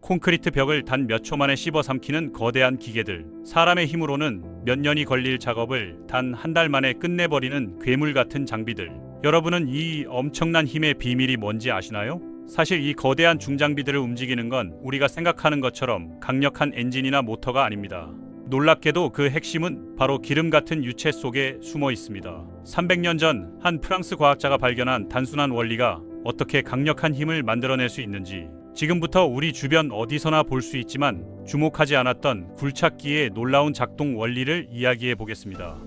콘크리트 벽을 단 몇 초 만에 씹어 삼키는 거대한 기계들. 사람의 힘으로는 몇 년이 걸릴 작업을 단 한 달 만에 끝내버리는 괴물 같은 장비들. 여러분은 이 엄청난 힘의 비밀이 뭔지 아시나요? 사실 이 거대한 중장비들을 움직이는 건 우리가 생각하는 것처럼 강력한 엔진이나 모터가 아닙니다. 놀랍게도 그 핵심은 바로 기름 같은 유체 속에 숨어 있습니다. 300년 전 한 프랑스 과학자가 발견한 단순한 원리가 어떻게 강력한 힘을 만들어낼 수 있는지, 지금부터 우리 주변 어디서나 볼 수 있지만 주목하지 않았던 굴착기의 놀라운 작동 원리를 이야기해 보겠습니다.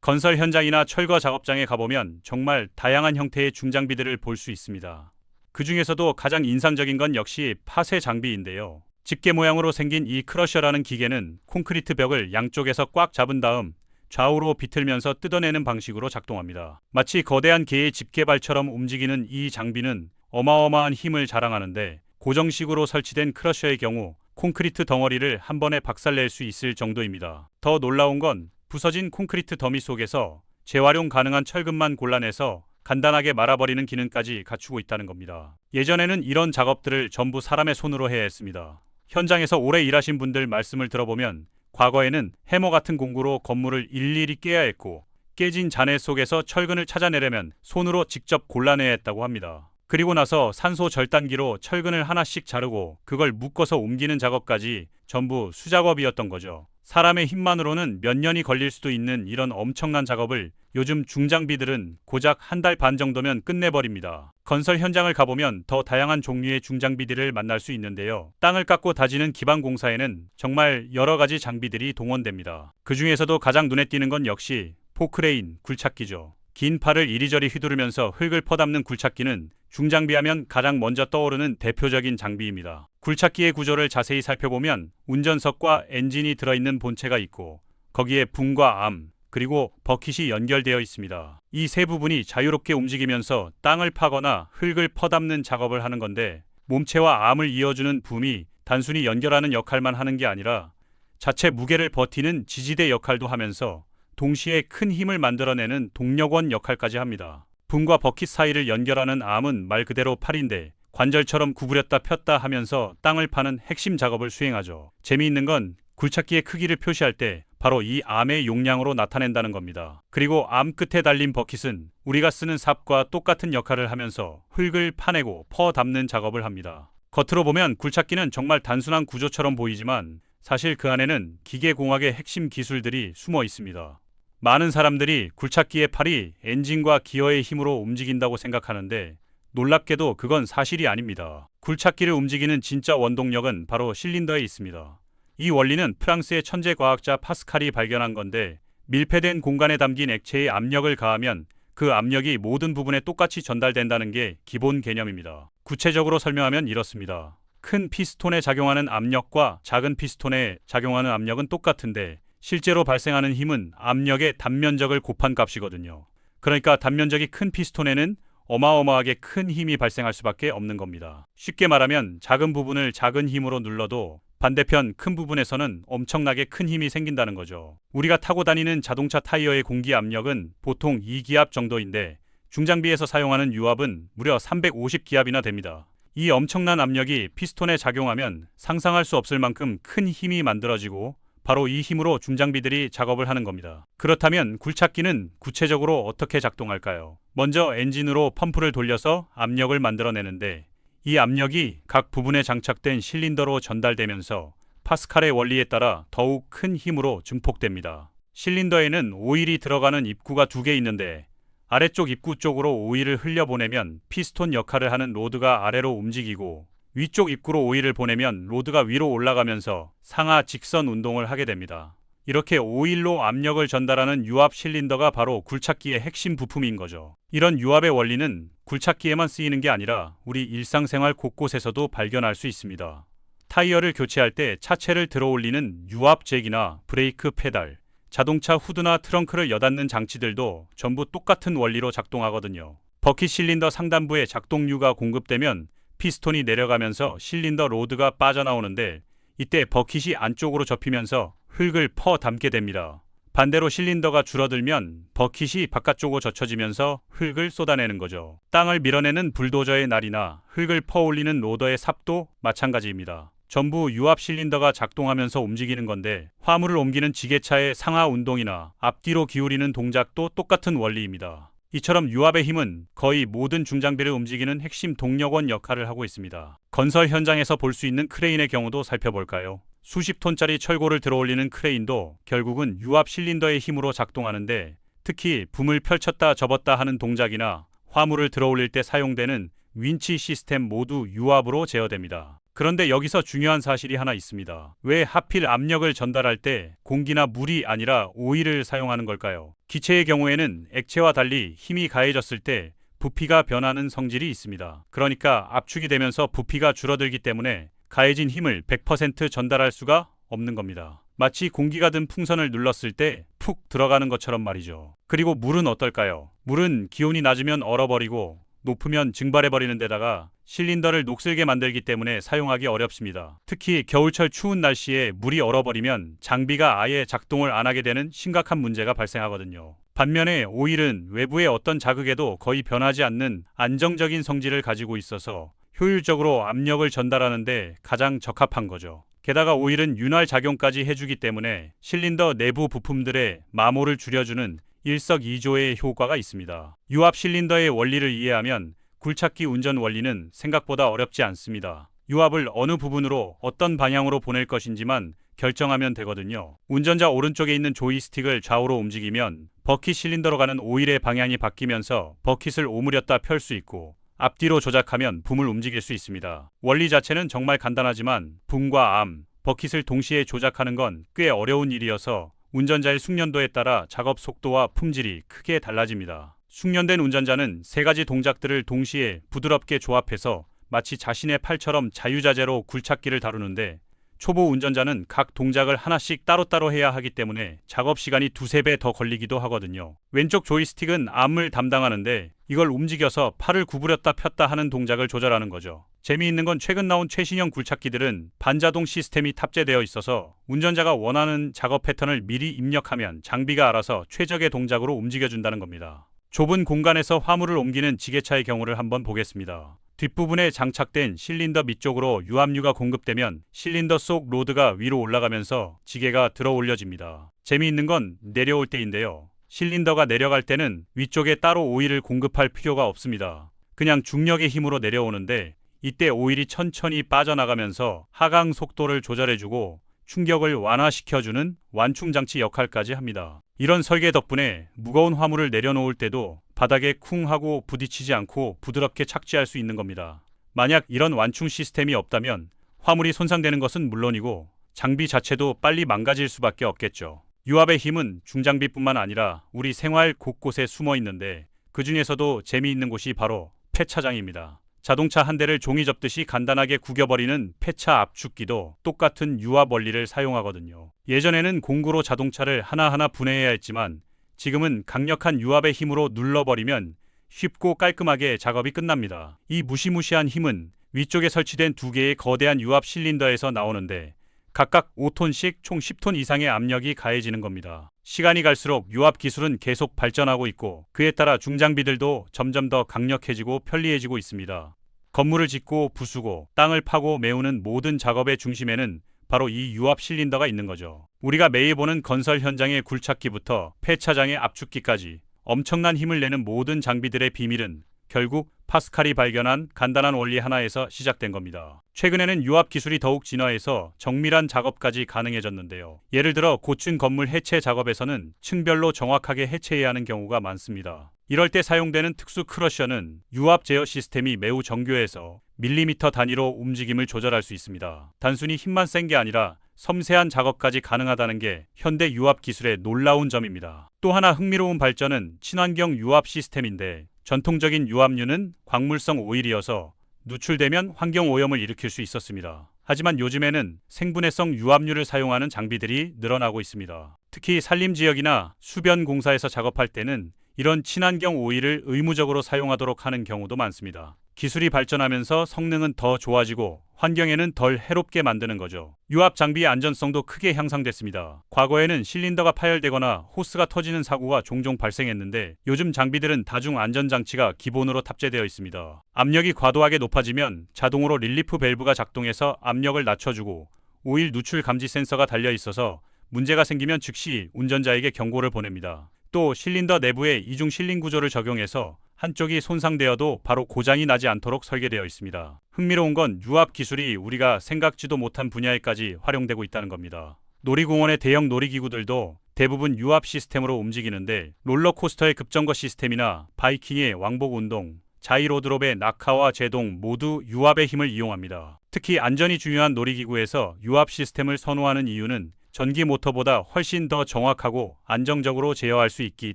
건설 현장이나 철거 작업장에 가보면 정말 다양한 형태의 중장비들을 볼 수 있습니다. 그 중에서도 가장 인상적인 건 역시 파쇄 장비인데요. 집게 모양으로 생긴 이 크러셔라는 기계는 콘크리트 벽을 양쪽에서 꽉 잡은 다음 좌우로 비틀면서 뜯어내는 방식으로 작동합니다. 마치 거대한 개의 집게발처럼 움직이는 이 장비는 어마어마한 힘을 자랑하는데, 고정식으로 설치된 크러셔의 경우 콘크리트 덩어리를 한 번에 박살낼 수 있을 정도입니다. 더 놀라운 건 부서진 콘크리트 더미 속에서 재활용 가능한 철근만 골라내서 간단하게 말아버리는 기능까지 갖추고 있다는 겁니다. 예전에는 이런 작업들을 전부 사람의 손으로 해야 했습니다. 현장에서 오래 일하신 분들 말씀을 들어보면 과거에는 해머 같은 공구로 건물을 일일이 깨야 했고, 깨진 잔해 속에서 철근을 찾아내려면 손으로 직접 골라내야 했다고 합니다. 그리고 나서 산소 절단기로 철근을 하나씩 자르고 그걸 묶어서 옮기는 작업까지 전부 수작업이었던 거죠. 사람의 힘만으로는 몇 년이 걸릴 수도 있는 이런 엄청난 작업을 요즘 중장비들은 고작 한 달 반 정도면 끝내버립니다. 건설 현장을 가보면 더 다양한 종류의 중장비들을 만날 수 있는데요. 땅을 깎고 다지는 기반공사에는 정말 여러 가지 장비들이 동원됩니다. 그 중에서도 가장 눈에 띄는 건 역시 포크레인, 굴착기죠. 긴 팔을 이리저리 휘두르면서 흙을 퍼담는 굴착기는 중장비하면 가장 먼저 떠오르는 대표적인 장비입니다. 굴착기의 구조를 자세히 살펴보면 운전석과 엔진이 들어있는 본체가 있고, 거기에 붐과 암, 그리고 버킷이 연결되어 있습니다. 이 세 부분이 자유롭게 움직이면서 땅을 파거나 흙을 퍼담는 작업을 하는 건데, 몸체와 암을 이어주는 붐이 단순히 연결하는 역할만 하는 게 아니라 자체 무게를 버티는 지지대 역할도 하면서 동시에 큰 힘을 만들어내는 동력원 역할까지 합니다. 붐과 버킷 사이를 연결하는 암은 말 그대로 팔인데 관절처럼 구부렸다 폈다 하면서 땅을 파는 핵심 작업을 수행하죠. 재미있는 건 굴착기의 크기를 표시할 때 바로 이 암의 용량으로 나타낸다는 겁니다. 그리고 암 끝에 달린 버킷은 우리가 쓰는 삽과 똑같은 역할을 하면서 흙을 파내고 퍼 담는 작업을 합니다. 겉으로 보면 굴착기는 정말 단순한 구조처럼 보이지만 사실 그 안에는 기계공학의 핵심 기술들이 숨어 있습니다. 많은 사람들이 굴착기의 팔이 엔진과 기어의 힘으로 움직인다고 생각하는데, 놀랍게도 그건 사실이 아닙니다. 굴착기를 움직이는 진짜 원동력은 바로 실린더에 있습니다. 이 원리는 프랑스의 천재 과학자 파스칼이 발견한 건데, 밀폐된 공간에 담긴 액체에 압력을 가하면 그 압력이 모든 부분에 똑같이 전달된다는 게 기본 개념입니다. 구체적으로 설명하면 이렇습니다. 큰 피스톤에 작용하는 압력과 작은 피스톤에 작용하는 압력은 똑같은데 실제로 발생하는 힘은 압력의 단면적을 곱한 값이거든요. 그러니까 단면적이 큰 피스톤에는 어마어마하게 큰 힘이 발생할 수밖에 없는 겁니다. 쉽게 말하면 작은 부분을 작은 힘으로 눌러도 반대편 큰 부분에서는 엄청나게 큰 힘이 생긴다는 거죠. 우리가 타고 다니는 자동차 타이어의 공기 압력은 보통 2기압 정도인데 중장비에서 사용하는 유압은 무려 350기압이나 됩니다. 이 엄청난 압력이 피스톤에 작용하면 상상할 수 없을 만큼 큰 힘이 만들어지고 바로 이 힘으로 중장비들이 작업을 하는 겁니다. 그렇다면 굴착기는 구체적으로 어떻게 작동할까요? 먼저 엔진으로 펌프를 돌려서 압력을 만들어내는데, 이 압력이 각 부분에 장착된 실린더로 전달되면서 파스칼의 원리에 따라 더욱 큰 힘으로 증폭됩니다. 실린더에는 오일이 들어가는 입구가 2개 있는데, 아래쪽 입구 쪽으로 오일을 흘려보내면 피스톤 역할을 하는 로드가 아래로 움직이고, 위쪽 입구로 오일을 보내면 로드가 위로 올라가면서 상하 직선 운동을 하게 됩니다. 이렇게 오일로 압력을 전달하는 유압 실린더가 바로 굴착기의 핵심 부품인 거죠. 이런 유압의 원리는 굴착기에만 쓰이는 게 아니라 우리 일상생활 곳곳에서도 발견할 수 있습니다. 타이어를 교체할 때 차체를 들어올리는 유압잭이나 브레이크 페달, 자동차 후드나 트렁크를 여닫는 장치들도 전부 똑같은 원리로 작동하거든요. 버킷 실린더 상단부에 작동유가 공급되면 피스톤이 내려가면서 실린더 로드가 빠져나오는데, 이때 버킷이 안쪽으로 접히면서 흙을 퍼 담게 됩니다. 반대로 실린더가 줄어들면 버킷이 바깥쪽으로 젖혀지면서 흙을 쏟아내는 거죠. 땅을 밀어내는 불도저의 날이나 흙을 퍼올리는 로더의 삽도 마찬가지입니다. 전부 유압 실린더가 작동하면서 움직이는 건데 화물을 옮기는 지게차의 상하 운동이나 앞뒤로 기울이는 동작도 똑같은 원리입니다. 이처럼 유압의 힘은 거의 모든 중장비를 움직이는 핵심 동력원 역할을 하고 있습니다. 건설 현장에서 볼 수 있는 크레인의 경우도 살펴볼까요? 수십 톤짜리 철골을 들어올리는 크레인도 결국은 유압 실린더의 힘으로 작동하는데 특히 붐을 펼쳤다 접었다 하는 동작이나 화물을 들어올릴 때 사용되는 윈치 시스템 모두 유압으로 제어됩니다. 그런데 여기서 중요한 사실이 하나 있습니다. 왜 하필 압력을 전달할 때 공기나 물이 아니라 오일을 사용하는 걸까요? 기체의 경우에는 액체와 달리 힘이 가해졌을 때 부피가 변하는 성질이 있습니다. 그러니까 압축이 되면서 부피가 줄어들기 때문에 가해진 힘을 100% 전달할 수가 없는 겁니다. 마치 공기가 든 풍선을 눌렀을 때 푹 들어가는 것처럼 말이죠. 그리고 물은 어떨까요? 물은 기온이 낮으면 얼어버리고 높으면 증발해버리는 데다가 실린더를 녹슬게 만들기 때문에 사용하기 어렵습니다. 특히 겨울철 추운 날씨에 물이 얼어버리면 장비가 아예 작동을 안 하게 되는 심각한 문제가 발생하거든요. 반면에 오일은 외부의 어떤 자극에도 거의 변하지 않는 안정적인 성질을 가지고 있어서 효율적으로 압력을 전달하는데 가장 적합한 거죠. 게다가 오일은 윤활 작용까지 해주기 때문에 실린더 내부 부품들의 마모를 줄여주는 일석이조의 효과가 있습니다. 유압 실린더의 원리를 이해하면 굴착기 운전 원리는 생각보다 어렵지 않습니다. 유압을 어느 부분으로 어떤 방향으로 보낼 것인지만 결정하면 되거든요. 운전자 오른쪽에 있는 조이스틱을 좌우로 움직이면 버킷 실린더로 가는 오일의 방향이 바뀌면서 버킷을 오므렸다 펼 수 있고 앞뒤로 조작하면 붐을 움직일 수 있습니다. 원리 자체는 정말 간단하지만 붐과 암, 버킷을 동시에 조작하는 건 꽤 어려운 일이어서 운전자의 숙련도에 따라 작업 속도와 품질이 크게 달라집니다. 숙련된 운전자는 세 가지 동작들을 동시에 부드럽게 조합해서 마치 자신의 팔처럼 자유자재로 굴착기를 다루는데 초보 운전자는 각 동작을 하나씩 따로따로 해야 하기 때문에 작업 시간이 두세 배 더 걸리기도 하거든요. 왼쪽 조이스틱은 암을 담당하는데 이걸 움직여서 팔을 구부렸다 폈다 하는 동작을 조절하는 거죠. 재미있는 건 최근 나온 최신형 굴착기들은 반자동 시스템이 탑재되어 있어서 운전자가 원하는 작업 패턴을 미리 입력하면 장비가 알아서 최적의 동작으로 움직여준다는 겁니다. 좁은 공간에서 화물을 옮기는 지게차의 경우를 한번 보겠습니다. 뒷부분에 장착된 실린더 밑쪽으로 유압유가 공급되면 실린더 속 로드가 위로 올라가면서 지게가 들어 올려집니다. 재미있는 건 내려올 때인데요. 실린더가 내려갈 때는 위쪽에 따로 오일을 공급할 필요가 없습니다. 그냥 중력의 힘으로 내려오는데 이때 오일이 천천히 빠져나가면서 하강 속도를 조절해주고 충격을 완화시켜주는 완충장치 역할까지 합니다. 이런 설계 덕분에 무거운 화물을 내려놓을 때도 바닥에 쿵 하고 부딪히지 않고 부드럽게 착지할 수 있는 겁니다. 만약 이런 완충 시스템이 없다면 화물이 손상되는 것은 물론이고 장비 자체도 빨리 망가질 수밖에 없겠죠. 유압의 힘은 중장비뿐만 아니라 우리 생활 곳곳에 숨어 있는데 그 중에서도 재미있는 곳이 바로 폐차장입니다. 자동차 한 대를 종이 접듯이 간단하게 구겨버리는 폐차 압축기도 똑같은 유압 원리를 사용하거든요. 예전에는 공구로 자동차를 하나하나 분해해야 했지만 지금은 강력한 유압의 힘으로 눌러버리면 쉽고 깔끔하게 작업이 끝납니다. 이 무시무시한 힘은 위쪽에 설치된 두 개의 거대한 유압 실린더에서 나오는데 각각 5톤씩 총 10톤 이상의 압력이 가해지는 겁니다. 시간이 갈수록 유압 기술은 계속 발전하고 있고 그에 따라 중장비들도 점점 더 강력해지고 편리해지고 있습니다. 건물을 짓고 부수고 땅을 파고 메우는 모든 작업의 중심에는 바로 이 유압 실린더가 있는 거죠. 우리가 매일 보는 건설 현장의 굴착기부터 폐차장의 압축기까지 엄청난 힘을 내는 모든 장비들의 비밀은 결국 파스칼이 발견한 간단한 원리 하나에서 시작된 겁니다. 최근에는 유압 기술이 더욱 진화해서 정밀한 작업까지 가능해졌는데요. 예를 들어 고층 건물 해체 작업에서는 층별로 정확하게 해체해야 하는 경우가 많습니다. 이럴 때 사용되는 특수 크러셔는 유압 제어 시스템이 매우 정교해서 밀리미터 단위로 움직임을 조절할 수 있습니다. 단순히 힘만 센 게 아니라 섬세한 작업까지 가능하다는 게 현대 유압 기술의 놀라운 점입니다. 또 하나 흥미로운 발전은 친환경 유압 시스템인데 전통적인 유압유는 광물성 오일이어서 누출되면 환경 오염을 일으킬 수 있었습니다. 하지만 요즘에는 생분해성 유압유를 사용하는 장비들이 늘어나고 있습니다. 특히 산림지역이나 수변 공사에서 작업할 때는 이런 친환경 오일을 의무적으로 사용하도록 하는 경우도 많습니다. 기술이 발전하면서 성능은 더 좋아지고 환경에는 덜 해롭게 만드는 거죠. 유압 장비의 안전성도 크게 향상됐습니다. 과거에는 실린더가 파열되거나 호스가 터지는 사고가 종종 발생했는데 요즘 장비들은 다중 안전장치가 기본으로 탑재되어 있습니다. 압력이 과도하게 높아지면 자동으로 릴리프 밸브가 작동해서 압력을 낮춰주고 오일 누출 감지 센서가 달려 있어서 문제가 생기면 즉시 운전자에게 경고를 보냅니다. 또 실린더 내부에 이중 실링 구조를 적용해서 한쪽이 손상되어도 바로 고장이 나지 않도록 설계되어 있습니다. 흥미로운 건 유압 기술이 우리가 생각지도 못한 분야에까지 활용되고 있다는 겁니다. 놀이공원의 대형 놀이기구들도 대부분 유압 시스템으로 움직이는데 롤러코스터의 급정거 시스템이나 바이킹의 왕복 운동, 자이로드롭의 낙하와 제동 모두 유압의 힘을 이용합니다. 특히 안전이 중요한 놀이기구에서 유압 시스템을 선호하는 이유는 전기 모터보다 훨씬 더 정확하고 안정적으로 제어할 수 있기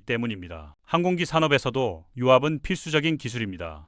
때문입니다. 항공기 산업에서도 유압은 필수적인 기술입니다.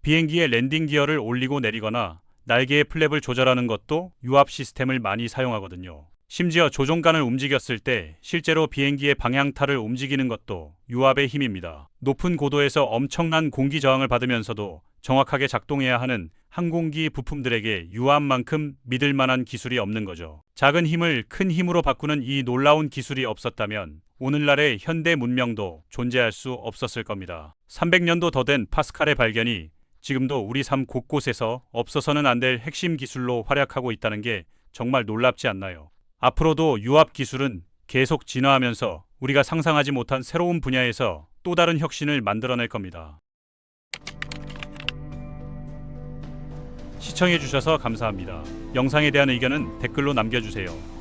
비행기의 랜딩 기어를 올리고 내리거나 날개의 플랩을 조절하는 것도 유압 시스템을 많이 사용하거든요. 심지어 조종간을 움직였을 때 실제로 비행기의 방향타를 움직이는 것도 유압의 힘입니다. 높은 고도에서 엄청난 공기 저항을 받으면서도 정확하게 작동해야 하는 항공기 부품들에게 유압만큼 믿을 만한 기술이 없는 거죠. 작은 힘을 큰 힘으로 바꾸는 이 놀라운 기술이 없었다면 오늘날의 현대 문명도 존재할 수 없었을 겁니다. 300년도 더 된 파스칼의 발견이 지금도 우리 삶 곳곳에서 없어서는 안 될 핵심 기술로 활약하고 있다는 게 정말 놀랍지 않나요? 앞으로도 유압 기술은 계속 진화하면서 우리가 상상하지 못한 새로운 분야에서 또 다른 혁신을 만들어낼 겁니다. 시청해주셔서 감사합니다. 영상에 대한 의견은 댓글로 남겨주세요.